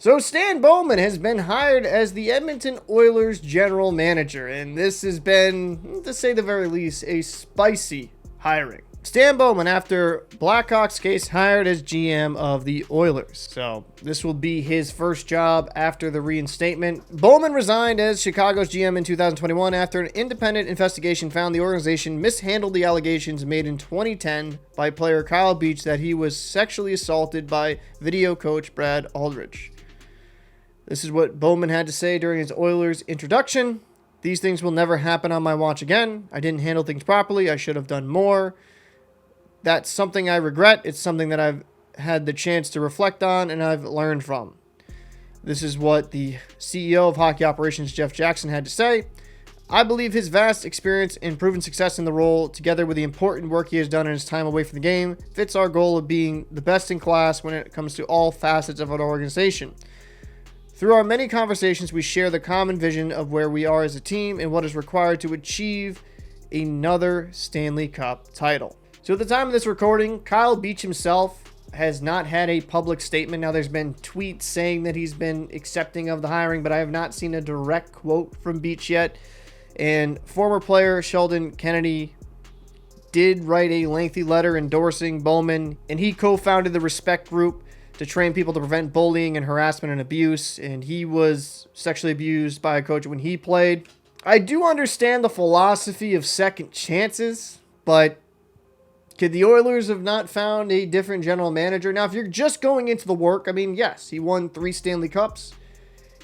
So Stan Bowman has been hired as the Edmonton Oilers general manager, and this has been, to say the very least, a spicy hiring. Stan Bowman, after Blackhawks case, hired as GM of the Oilers. So this will be his first job after the reinstatement. Bowman resigned as Chicago's GM in 2021 after an independent investigation found the organization mishandled the allegations made in 2010 by player Kyle Beach that he was sexually assaulted by video coach Brad Aldridge. This is what Bowman had to say during his Oilers introduction. "These things will never happen on my watch again. I didn't handle things properly. I should have done more. That's something I regret. It's something that I've had the chance to reflect on and I've learned from." This is what the CEO of Hockey Operations, Jeff Jackson, had to say. "I believe his vast experience and proven success in the role, together with the important work he has done in his time away from the game, fits our goal of being the best in class when it comes to all facets of an organization. Through our many conversations, we share the common vision of where we are as a team and what is required to achieve another Stanley Cup title." So at the time of this recording, Kyle Beach himself has not had a public statement. Now, there's been tweets saying that he's been accepting of the hiring, but I have not seen a direct quote from Beach yet. And former player Sheldon Kennedy did write a lengthy letter endorsing Bowman, and he co-founded the Respect Group to train people to prevent bullying and harassment and abuse, and he was sexually abused by a coach when he played. I do understand the philosophy of second chances, but could the Oilers have not found a different general manager? Now, if you're just going into the work, I mean, yes, he won 3 Stanley Cups.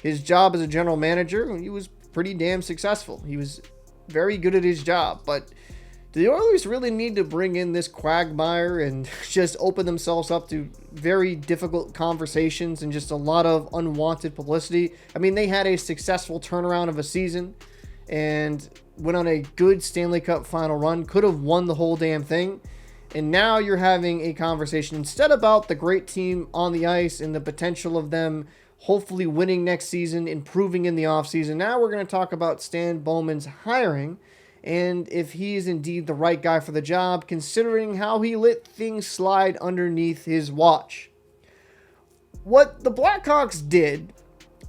His job as a general manager, he was pretty damn successful. He was very good at his job, but do the Oilers really need to bring in this quagmire and just open themselves up to very difficult conversations and just a lot of unwanted publicity? I mean, they had a successful turnaround of a season and went on a good Stanley Cup final run, could have won the whole damn thing. And now you're having a conversation instead about the great team on the ice and the potential of them hopefully winning next season, improving in the offseason. Now we're going to talk about Stan Bowman's hiring and if he is indeed the right guy for the job, considering how he let things slide underneath his watch. What the Blackhawks did,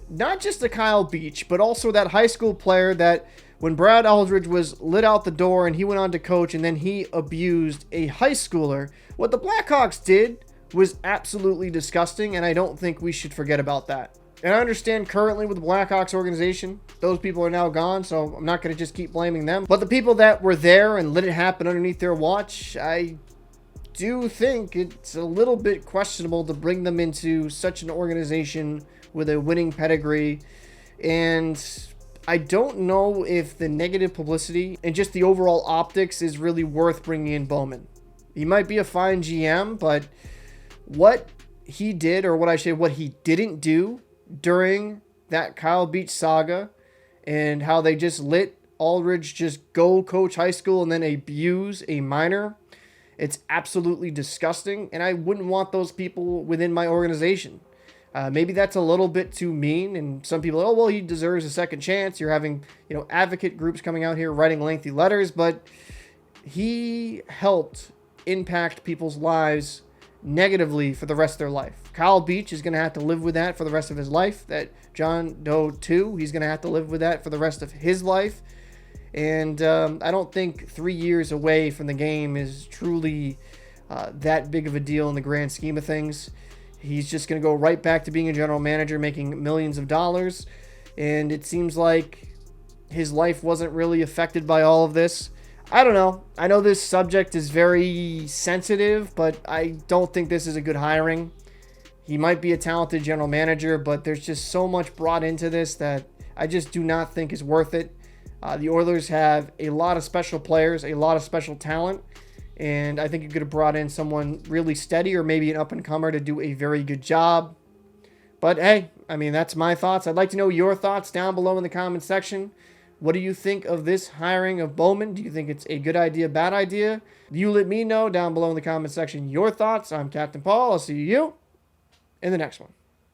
not just to Kyle Beach, but also that high school player that when Brad Aldridge was lit out the door and he went on to coach and then he abused a high schooler, what the Blackhawks did was absolutely disgusting, and I don't think we should forget about that. And I understand currently with the Blackhawks organization, those people are now gone, so I'm not going to just keep blaming them. But the people that were there and let it happen underneath their watch, I do think it's a little bit questionable to bring them into such an organization with a winning pedigree. And I don't know if the negative publicity and just the overall optics is really worth bringing in Bowman. He might be a fine GM, but what he did, or what I say, what he didn't do during that Kyle Beach saga and how they just let Aldridge just go coach high school and then abuse a minor, it's absolutely disgusting, and I wouldn't want those people within my organization. Maybe that's a little bit too mean, and some people, oh, well, he deserves a second chance. You're having, advocate groups coming out here writing lengthy letters, but he helped impact people's lives negatively for the rest of their life. Kyle Beach is going to have to live with that for the rest of his life. That John Doe too, he's going to have to live with that for the rest of his life. And I don't think 3 years away from the game is truly that big of a deal in the grand scheme of things. He's just going to go right back to being a general manager, making millions of dollars. And it seems like his life wasn't really affected by all of this. I don't know. I know this subject is very sensitive, but I don't think this is a good hiring. He might be a talented general manager, but there's just so much brought into this that I just do not think is worth it. The Oilers have a lot of special players, a lot of special talent, and I think you could have brought in someone really steady or maybe an up-and-comer to do a very good job. But hey, I mean, that's my thoughts. I'd like to know your thoughts down below in the comment section. What do you think of this hiring of Bowman? Do you think it's a good idea, bad idea? You let me know down below in the comment section your thoughts. I'm Captain Paul. I'll see you in the next one.